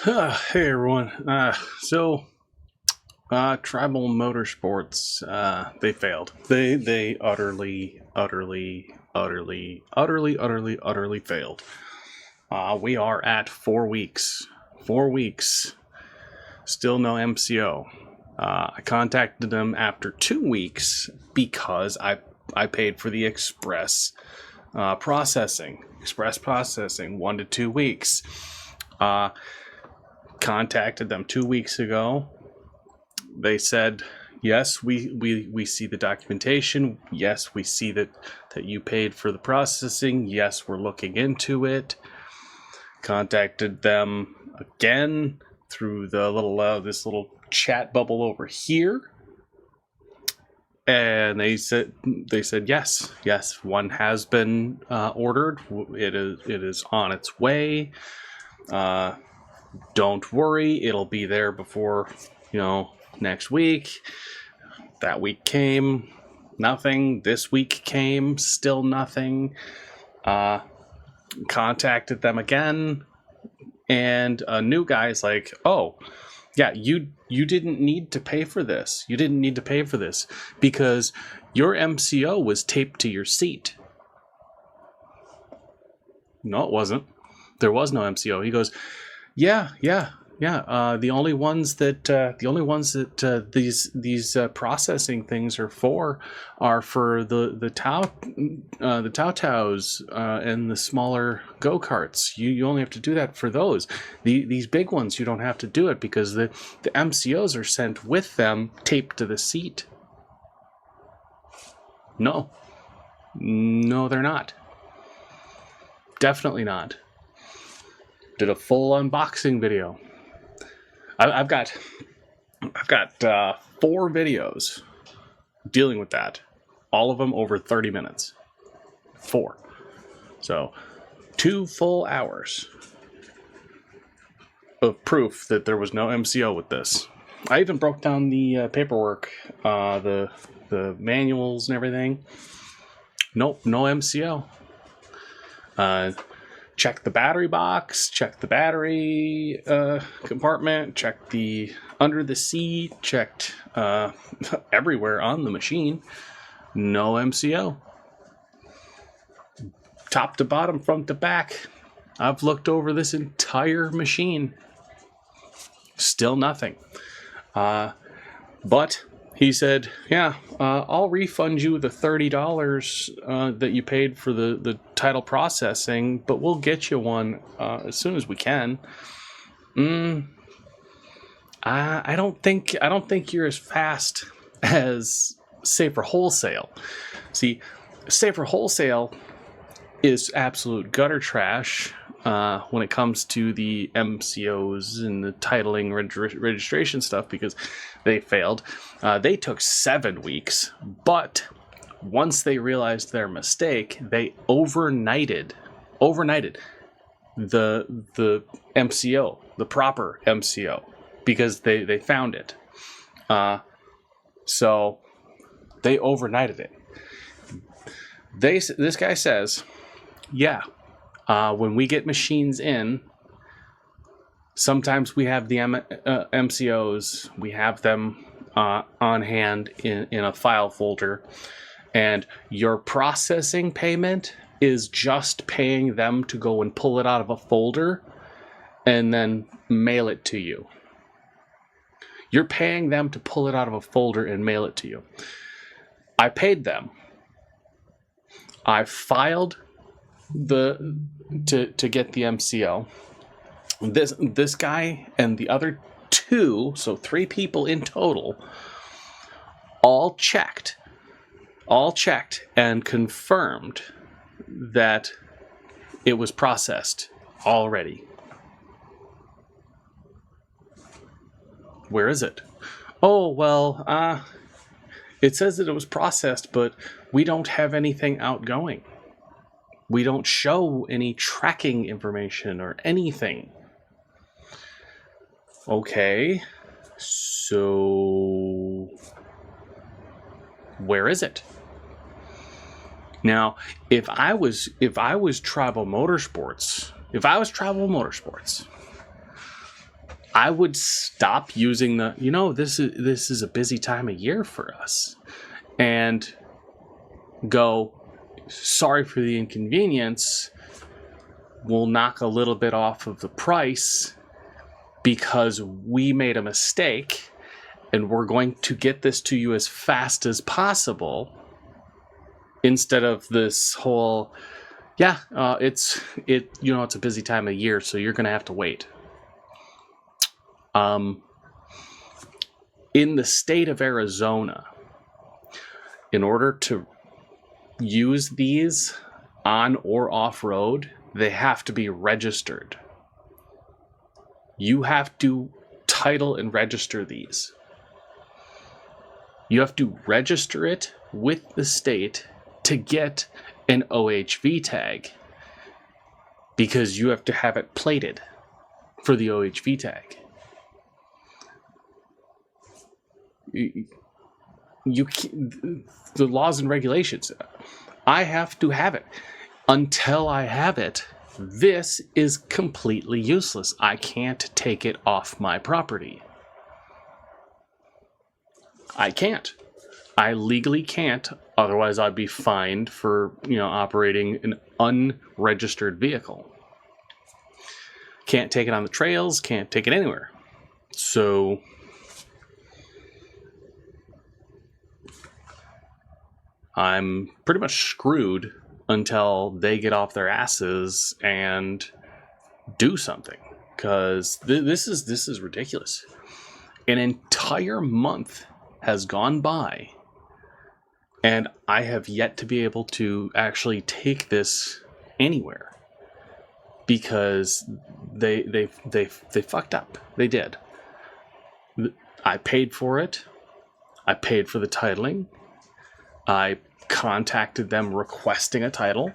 Hey everyone. Tribal Motorsports, they failed. They utterly failed. We are at 4 weeks. 4 weeks. Still no MCO. I contacted them after 2 weeks because I paid for the express processing. Express processing, 1 to 2 weeks. Contacted them 2 weeks ago. They said, yes, we see the documentation. Yes, we see that you paid for the processing. Yes, we're looking into it. Contacted them again through the little this little chat bubble over here. And they said yes, one has been ordered. It is on its way. Don't worry, it'll be there before, next week. That week came, nothing. This week came, still nothing. Contacted them again, and a new guy's like, oh, yeah, you didn't need to pay for this. You didn't need to pay for this because your MCO was taped to your seat. No, it wasn't. There was no MCO. He goes, yeah. The only ones that these processing things are for the ToS and the smaller go-karts. You only have to do that for those. These big ones you don't have to do it because the MCOs are sent with them taped to the seat. No, they're not. Definitely not. Did a full unboxing video. I've got 4 videos dealing with that. All of them over 30 minutes. 4. So 2 full hours of proof that there was no MCO with this. I even broke down the paperwork, the manuals and everything. Nope, no MCO. Check the battery box, check the battery compartment, check the under the seat, checked everywhere on the machine. No MCO. Top to bottom, front to back. I've looked over this entire machine. Still nothing. But he said, yeah, I'll refund you the $30 that you paid for the title processing, but we'll get you one as soon as we can. I don't think you're as fast as Safer Wholesale. See, Safer Wholesale is absolute gutter trash when it comes to the MCOs and the titling registration stuff because they failed. They took 7 weeks, but once they realized their mistake, they overnighted the MCO, the proper MCO, because they found it. So they overnighted it. This guy says, yeah, when we get machines in, sometimes we have the MCOs, we have them on hand in a file folder, and your processing payment is just paying them to go and pull it out of a folder and then mail it to you. You're paying them to pull it out of a folder and mail it to you. I paid them. I filed to get the MCO. This guy and the other 2, so 3 people in total, all checked and confirmed that it was processed already. Where is it? Oh, well, it says that it was processed, but we don't have anything outgoing. We don't show any tracking information or anything. Okay, so where is it? Now, if I was Tribal Motorsports, I would stop using the, this is a busy time of year for us, and go, sorry for the inconvenience, we'll knock a little bit off of the price because we made a mistake, and we're going to get this to you as fast as possible, instead of this whole, it's a busy time of year, so you're going to have to wait. In the state of Arizona, in order to use these on or off-road, they have to be registered. You have to title and register these. You have to register it with the state to get an OHV tag, because you have to have it plated for the OHV tag. The laws and regulations, I have to have it. Until I have it, this is completely useless. I can't take it off my property. I can't. I legally can't. Otherwise, I'd be fined for, operating an unregistered vehicle. Can't take it on the trails. Can't take it anywhere. So I'm pretty much screwed until they get off their asses and do something, because this is ridiculous. An entire month has gone by, and I have yet to be able to actually take this anywhere, because they fucked up. They did. I paid for it. I paid for the titling. I contacted them requesting a title.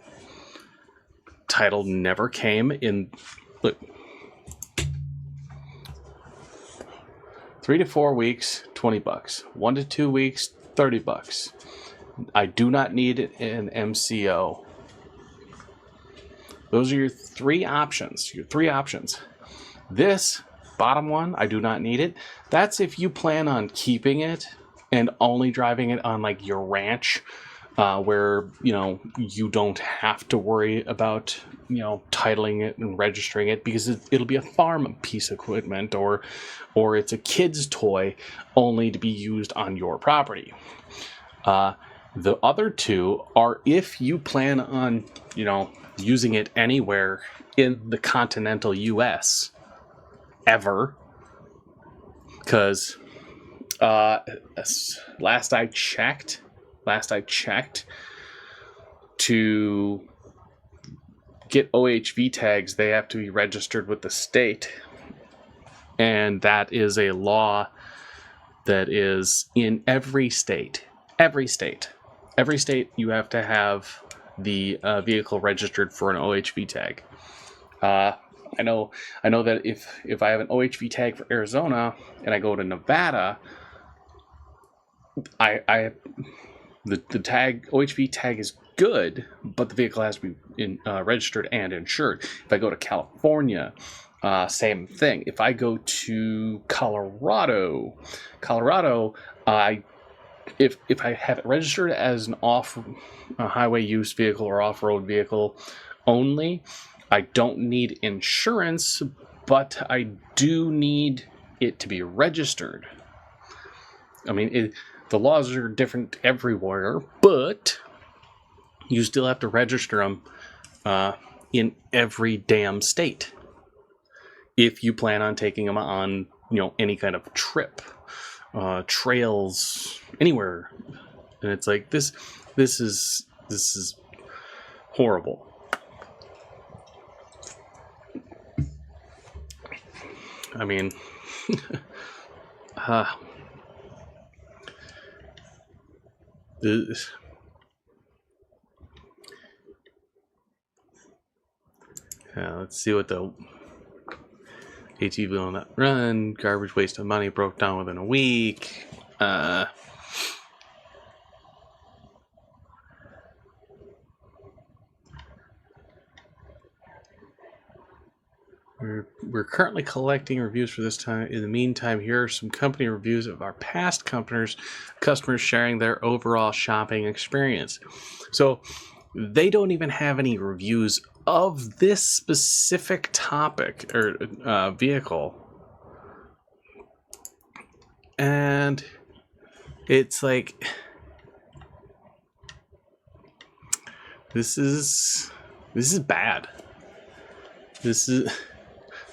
Title never came in. Look, 3 to 4 weeks, $20. 1 to 2 weeks, $30. I do not need an MCO. Those are your three options. This bottom one, I do not need it. That's if you plan on keeping it and only driving it on like your ranch, where you don't have to worry about titling it and registering it, because it'll be a farm piece of equipment, or it's a kid's toy only to be used on your property. The other two are if you plan on using it anywhere in the continental US ever, because last I checked, to get OHV tags, they have to be registered with the state. And that is a law that is in every state. Every state, you have to have the vehicle registered for an OHV tag. I know that if I have an OHV tag for Arizona and I go to Nevada, the tag, OHV tag, is good, but the vehicle has to be registered and insured. If I go to California, same thing. If I go to Colorado, if I have it registered as an highway use vehicle or off-road vehicle only, I don't need insurance, but I do need it to be registered. I mean, the laws are different everywhere, but you still have to register them in every damn state if you plan on taking them on any kind of trip, trails, anywhere. And it's like this is horrible. I mean, let's see what the ATV will not run. Garbage, waste of money, broke down within a week. we're currently collecting reviews for this time. In the meantime, here are some company reviews of our past customers sharing their overall shopping experience. So they don't even have any reviews of this specific topic or vehicle. And it's like, this is bad. This is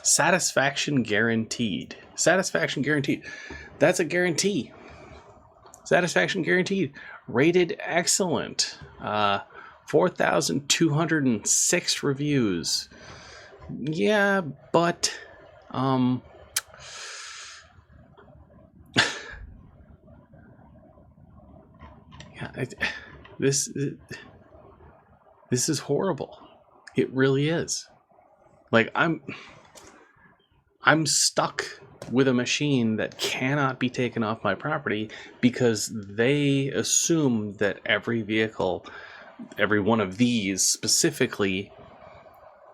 satisfaction guaranteed. Satisfaction guaranteed. That's a guarantee. Satisfaction guaranteed. Rated excellent. 4,206 reviews. Yeah, but yeah, this is horrible. It really is. Like, I'm stuck with a machine that cannot be taken off my property because they assume that every vehicle, every one of these specifically,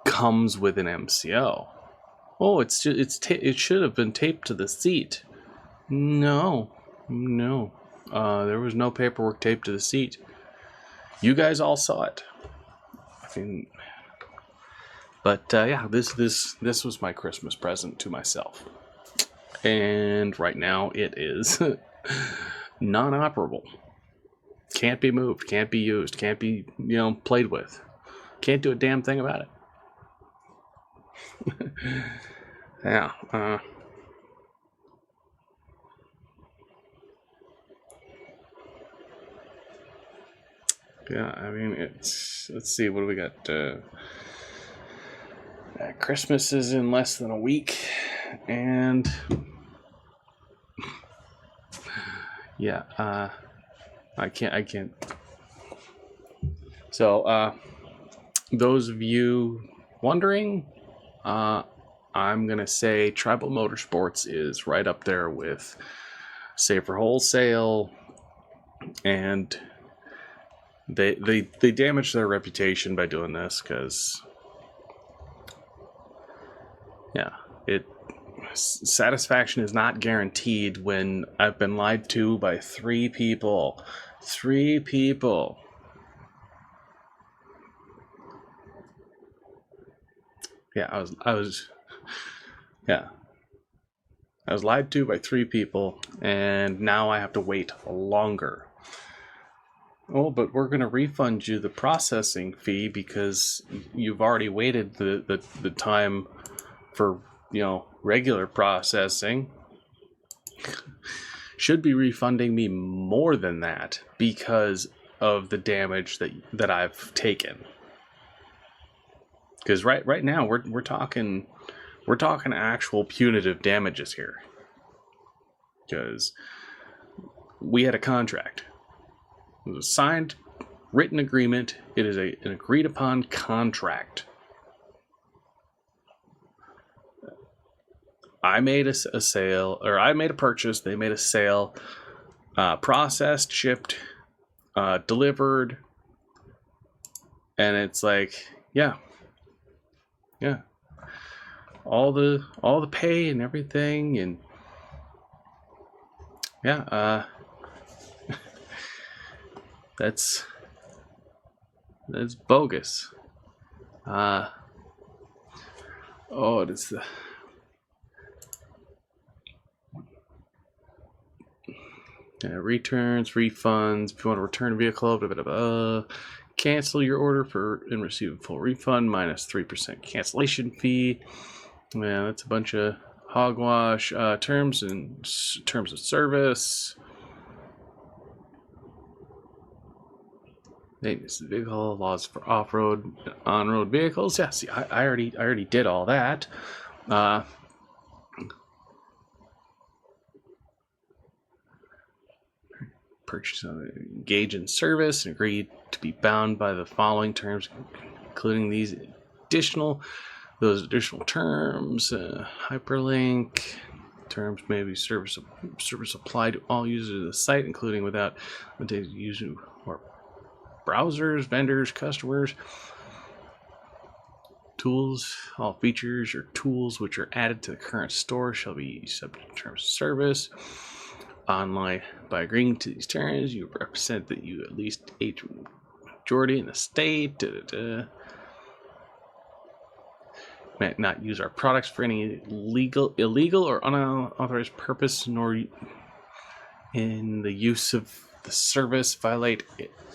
comes with an MCO. Oh, it should have been taped to the seat. No. There was no paperwork taped to the seat. You guys all saw it. I mean, but yeah, this was my Christmas present to myself, and right now it is non-operable. Can't be moved. Can't be used. Can't be played with. Can't do a damn thing about it. Yeah. Yeah, I mean, let's see, what do we got? Christmas is in less than a week, and yeah, I can't. So, those of you wondering, I'm gonna say Tribal Motorsports is right up there with Safer Wholesale, and they damaged their reputation by doing this, because yeah, satisfaction is not guaranteed when I've been lied to by 3 people. 3 people. Yeah, I was lied to by 3 people, and now I have to wait longer. Oh, but we're going to refund you the processing fee because you've already waited the time for, regular processing. Should be refunding me more than that because of the damage that I've taken. Because right now we're talking actual punitive damages here. Because we had a contract. It was a signed, written agreement. It is an agreed upon contract. I made a sale, or I made a purchase. They made a sale, processed, shipped, delivered, and it's like, yeah, all the pay and everything, and yeah, that's bogus. Oh, it's the returns, refunds. If you want to return a vehicle, cancel your order and receive a full refund minus 3% cancellation fee. Yeah, that's a bunch of hogwash. Terms of service. Maintenance of the vehicle, laws for off-road, on-road vehicles. Yeah, see, I already did all that. Purchase, engage in service, and agree to be bound by the following terms, including these additional terms. Hyperlink terms may be service applied to all users of the site, including without using or browsers, vendors, customers. Tools. All features or tools which are added to the current store shall be subject to terms of service. Online, by agreeing to these terms, you represent that you at least age majority in the state. May not use our products for any illegal or unauthorized purpose, nor in the use of the service violate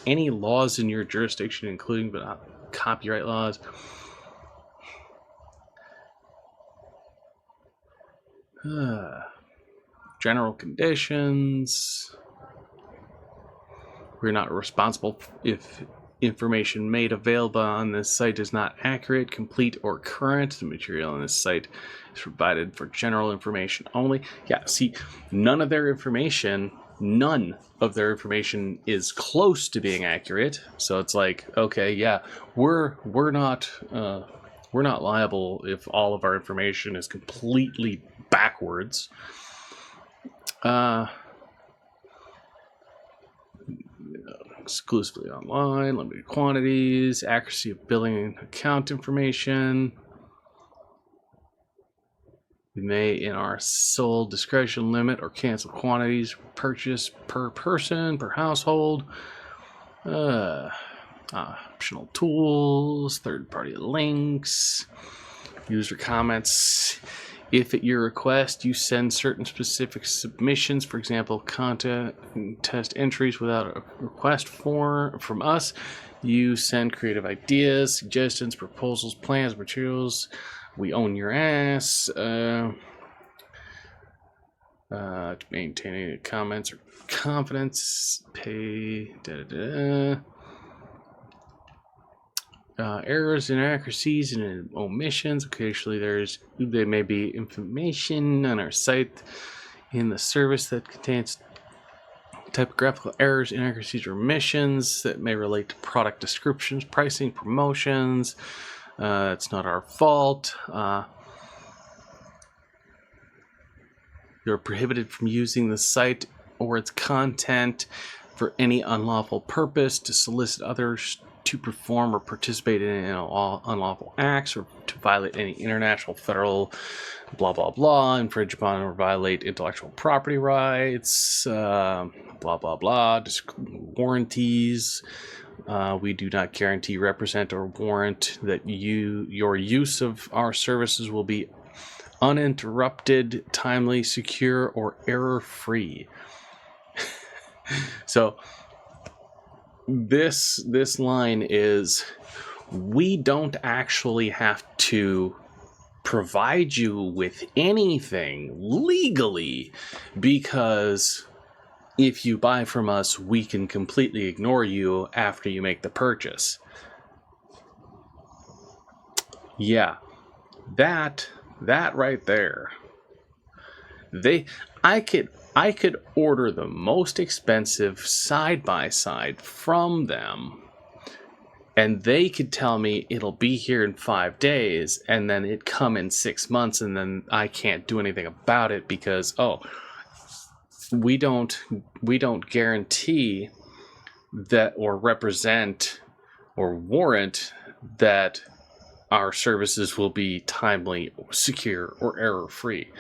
any laws in your jurisdiction, including but not copyright laws. General conditions. We're not responsible if information made available on this site is not accurate, complete, or current. The material on this site is provided for general information only. Yeah, see, none of their information is close to being accurate. So it's like, okay, yeah, we're not liable if all of our information is completely backwards. Exclusively online, limited quantities, accuracy of billing and account information. We may, in our sole discretion, limit or cancel quantities purchased per person, per household. Optional tools, third-party links, user comments. If at your request you send certain specific submissions, for example, contest entries without a request from us, you send creative ideas, suggestions, proposals, plans, materials. We own your ass. Maintaining comments or confidence, pay. Errors, inaccuracies, and omissions. Occasionally there may be information on our site in the service that contains typographical errors, inaccuracies, or omissions that may relate to product descriptions, pricing, promotions. It's not our fault. You're prohibited from using the site or its content for any unlawful purpose, to solicit others to perform or participate in unlawful acts, or to violate any international, federal, blah, blah, blah, infringe upon or violate intellectual property rights, blah, blah, blah, warranties. We do not guarantee, represent, or warrant that your use of our services will be uninterrupted, timely, secure, or error-free. So this line is, we don't actually have to provide you with anything legally, because if you buy from us, we can completely ignore you after you make the purchase. Yeah, that right there. I could order the most expensive side-by-side from them, and they could tell me it'll be here in 5 days, and then it come in 6 months, and then I can't do anything about it because, we don't guarantee that, or represent or warrant that our services will be timely, secure, or error-free.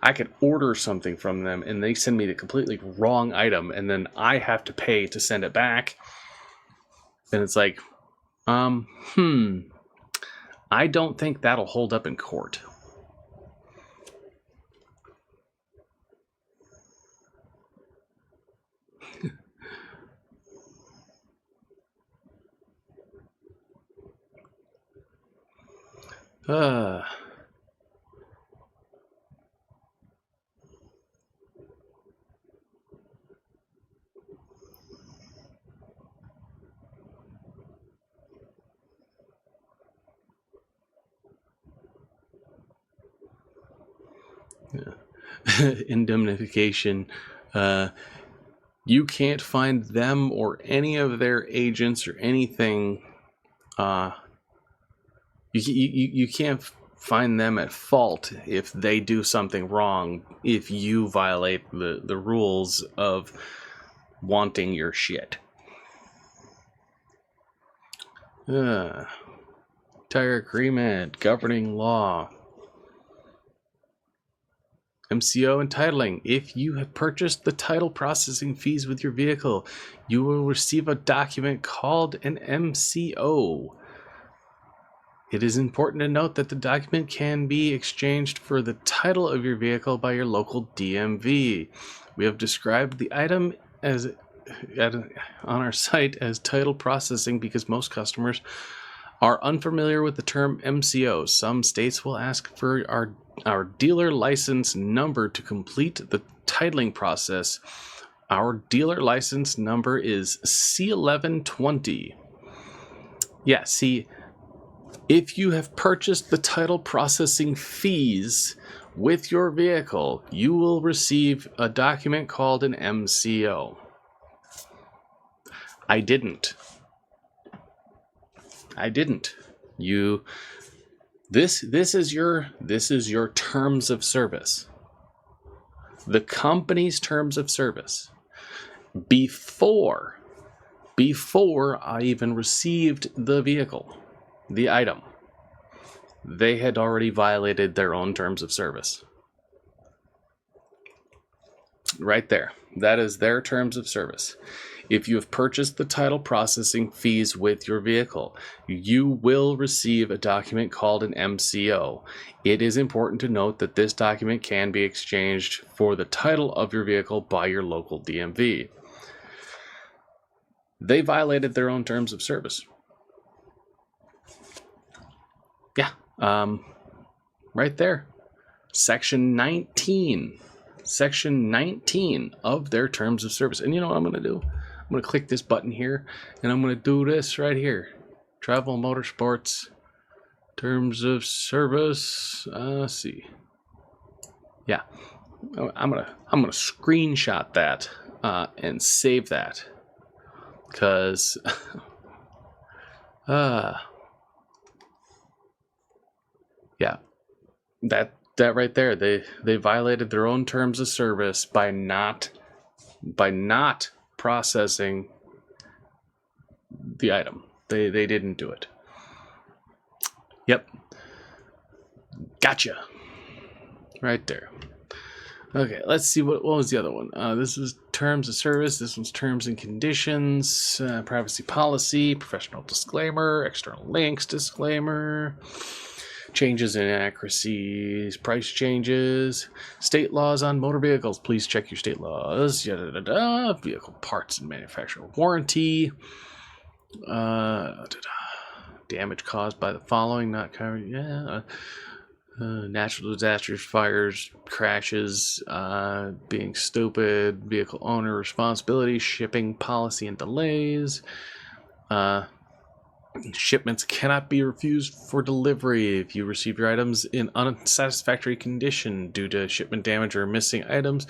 I could order something from them and they send me the completely wrong item, and then I have to pay to send it back. And it's like, I don't think that'll hold up in court. Indemnification. You can't find them or any of their agents or anything. You can't find them at fault if they do something wrong, if you violate the rules of wanting your shit. Entire agreement, governing law. MCO entitling. If you have purchased the title processing fees with your vehicle, you will receive a document called an MCO. It is important to note that the document can be exchanged for the title of your vehicle by your local DMV. We have described the item on our site as title processing because most customers are unfamiliar with the term MCO. Some states will ask for our dealer license number to complete the titling process. Our dealer license number is C1120. Yeah, see, if you have purchased the title processing fees with your vehicle, you will receive a document called an MCO. I didn't. This is your terms of service. The company's terms of service. Before I even received the vehicle, the item, they had already violated their own terms of service. Right there. That is their terms of service. If you have purchased the title processing fees with your vehicle, you will receive a document called an MCO. It is important to note that this document can be exchanged for the title of your vehicle by your local DMV. They violated their own terms of service. Yeah, right there. Section 19 of their terms of service. And you know what I'm going to do? I'm going to click this button here, and I'm going to do this right here. Tribal Motorsports, terms of service. Let's see. Yeah, I'm gonna screenshot that and save that, because yeah, that right there, they violated their own terms of service by not processing the item. They didn't do it. Yep. Gotcha. Right there. Okay, let's see what was the other one. This was terms of service. This one's terms and conditions, privacy policy, professional disclaimer, external links disclaimer, changes and inaccuracies, price changes, state laws on motor vehicles. Please check your state laws. Yada, yada, yada. Vehicle parts and manufacturer warranty. Damage caused by the following not covered. Yeah. Natural disasters, fires, crashes, being stupid, vehicle owner responsibility, shipping policy and delays. Shipments cannot be refused for delivery if you receive your items in unsatisfactory condition due to shipment damage or missing items.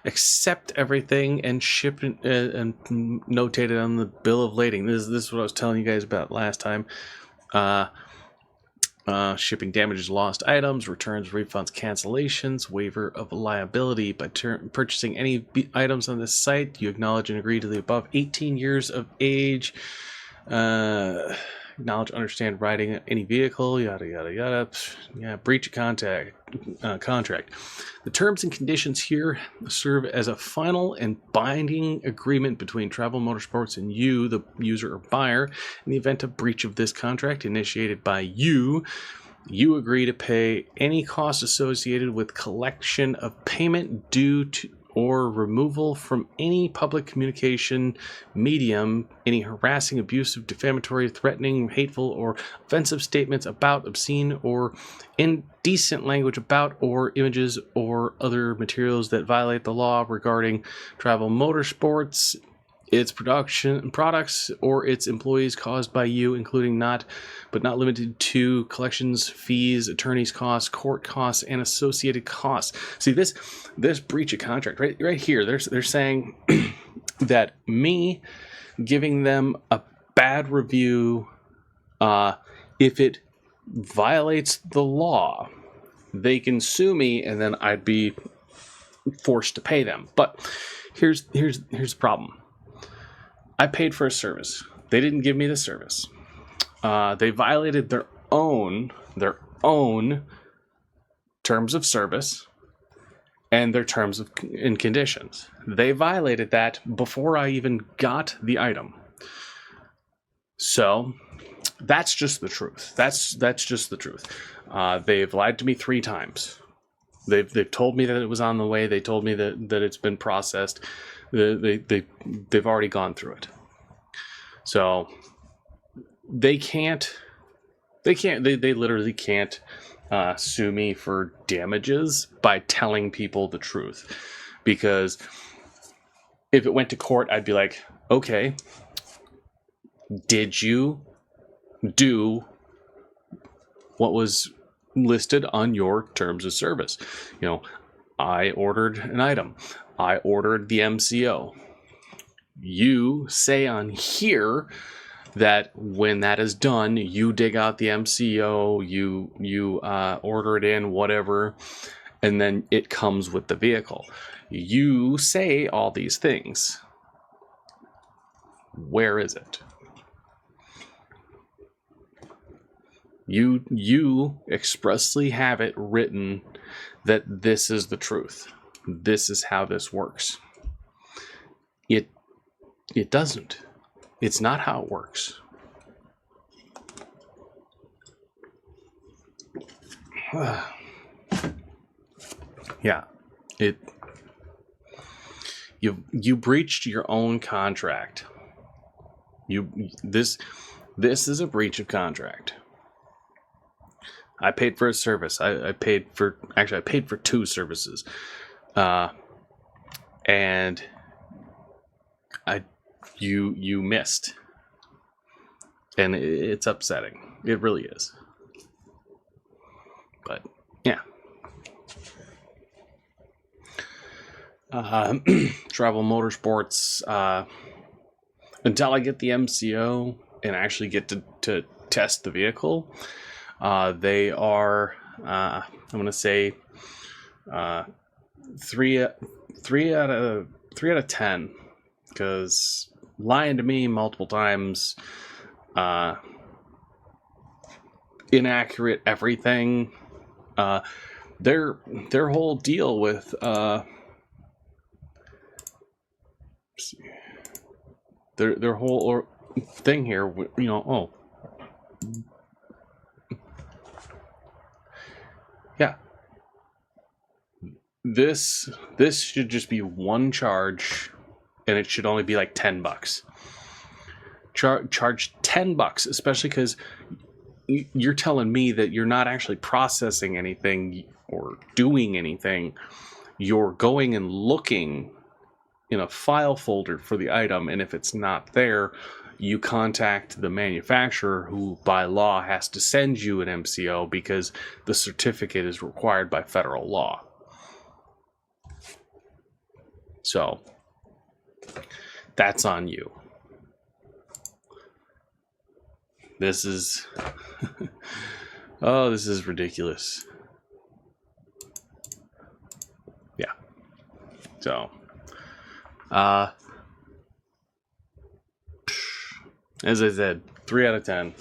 Accept everything and ship it and notate it on the bill of lading. This is what I was telling you guys about last time. Shipping damages, lost items, returns, refunds, cancellations, waiver of liability. By purchasing any items on this site, you acknowledge and agree to the above 18 years of age. Acknowledge, understand riding any vehicle, yada, yada, yada. Yeah, breach of contract. The terms and conditions here serve as a final and binding agreement between Tribal Motorsports and you, the user or buyer. In the event of breach of this contract initiated by you, you agree to pay any costs associated with collection of payment due to or removal from any public communication medium, any harassing, abusive, defamatory, threatening, hateful, or offensive statements about, obscene, or indecent language about, or images, or other materials that violate the law regarding Tribal Motorsports, its production products, or its employees caused by you, including but not limited to collections, fees, attorney's costs, court costs, and associated costs. See, this breach of contract right here, they're saying that me giving them a bad review, if it violates the law, they can sue me, and then I'd be forced to pay them. But here's the problem. I paid for a service. They didn't give me the service. They violated their own terms of service and their terms and conditions. They violated that before I even got the item. So that's just the truth. That's just the truth. They've lied to me 3 times. They've told me that it was on the way. They told me that it's been processed. They've already gone through it. So they literally can't sue me for damages by telling people the truth. Because if it went to court, I'd be like, okay, did you do what was listed on your terms of service? You know, I ordered an item. I ordered the MCO. You say on here that when that is done, you dig out the MCO, you order it in, whatever, and then it comes with the vehicle. You say all these things. Where is it? You expressly have it written that this is the truth. This is how this works. It doesn't. It's not how it works. Yeah. You breached your own contract. This is a breach of contract. I paid for a service. I paid for 2 services. And you missed. And it's upsetting. It really is. But yeah. Tribal Motorsports, until I get the MCO and actually get to test the vehicle, they are, I'm going to say, 3 out of 10, because lying to me multiple times, inaccurate everything. Their whole deal with their whole thing here, you know. Yeah. This should just be one charge, and it should only be like $10. Charge $10, especially because you're telling me that you're not actually processing anything or doing anything. You're going and looking in a file folder for the item, and if it's not there, you contact the manufacturer, who by law has to send you an MCO because the certificate is required by federal law. So that's on you. This is this is ridiculous. Yeah. So as I said, 3 out of 10.